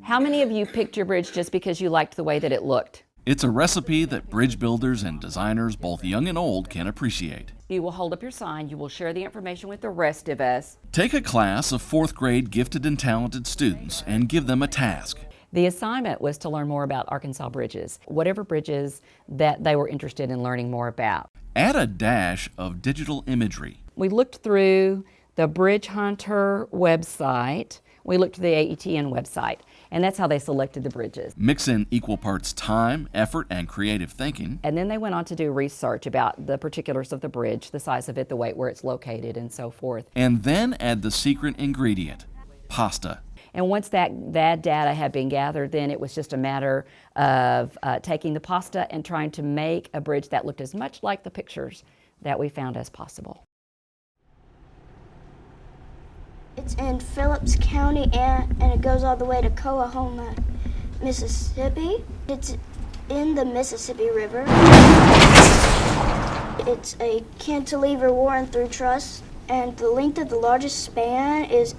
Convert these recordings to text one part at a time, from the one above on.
How many of you picked your bridge just because you liked the way that it looked? It's a recipe that bridge builders and designers, both young and old, can appreciate. You will hold up your sign, you will share the information with the rest of us. Take a class of 4th grade gifted and talented students and give them a task. The assignment was to learn more about Arkansas bridges, whatever bridges that they were interested in learning more about. Add a dash of digital imagery. We looked through the Bridge Hunter website, we looked at the AETN website, and that's how they selected the bridges. Mix in equal parts time, effort, and creative thinking. And then they went on to do research about the particulars of the bridge, the size of it, the weight, where it's located, and so forth. And then add the secret ingredient, pasta. And once that data had been gathered, then it was just a matter of taking the pasta and trying to make a bridge that looked as much like the pictures that we found as possible. It's in Phillips County and it goes all the way to Coahoma, Mississippi. It's in the Mississippi River. It's a cantilever worn through truss, and the length of the largest span is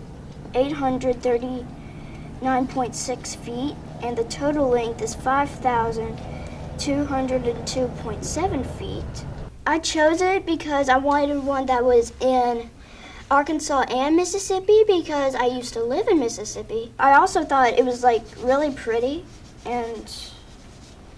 839.6 feet, and the total length is 5,202.7 feet. I chose it because I wanted one that was in Arkansas and Mississippi because I used to live in Mississippi. I also thought it was like really pretty, and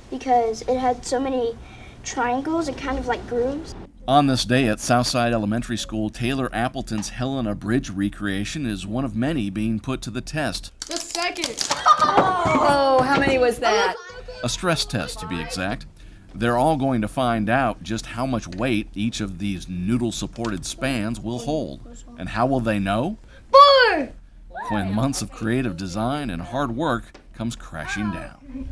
because it had so many triangles and kind of like grooves. On this day at Southside Elementary School, Taylor Appleton's Helena Bridge recreation is one of many being put to the test. The second. Oh, how many was that? A stress test, to be exact. They're all going to find out just how much weight each of these noodle-supported spans will hold. And how will they know? 4. When months of creative design and hard work comes crashing down.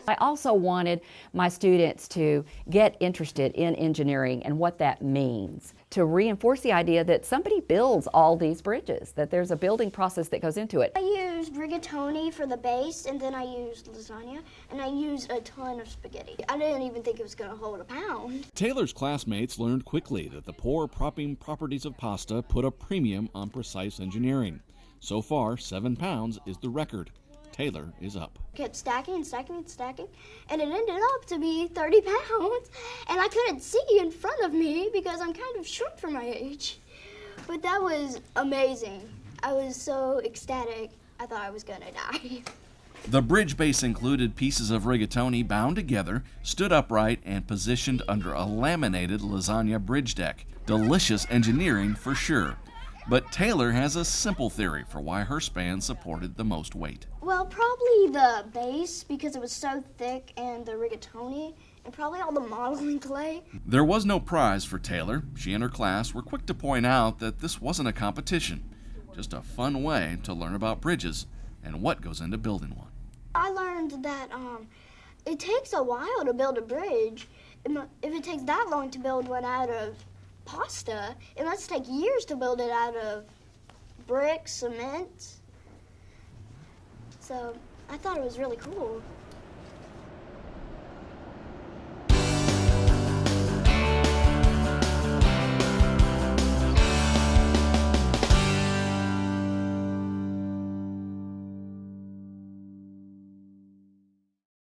I also wanted my students to get interested in engineering and what that means, to reinforce the idea that somebody builds all these bridges, that there's a building process that goes into it. I used rigatoni for the base, and then I used lasagna, and I used a ton of spaghetti. I didn't even think it was going to hold a pound. Taylor's classmates learned quickly that the pour propping properties of pasta put a premium on precise engineering. So far, 7 pounds is the record. Taylor is up. Kept stacking and stacking and stacking, and it ended up to be 30 pounds, and I couldn't see in front of me because I'm kind of short for my age. But that was amazing. I was so ecstatic, I thought I was gonna die. The bridge base included pieces of rigatoni bound together, stood upright, and positioned under a laminated lasagna bridge deck. Delicious engineering for sure. But Taylor has a simple theory for why her span supported the most weight. Well, probably the base because it was so thick, and the rigatoni, and probably all the modeling clay. There was no prize for Taylor. She and her class were quick to point out that this wasn't a competition, just a fun way to learn about bridges and what goes into building one. I learned that it takes a while to build a bridge. If it takes that long to build one out of pasta, it must take years to build it out of brick, cement. So I thought it was really cool.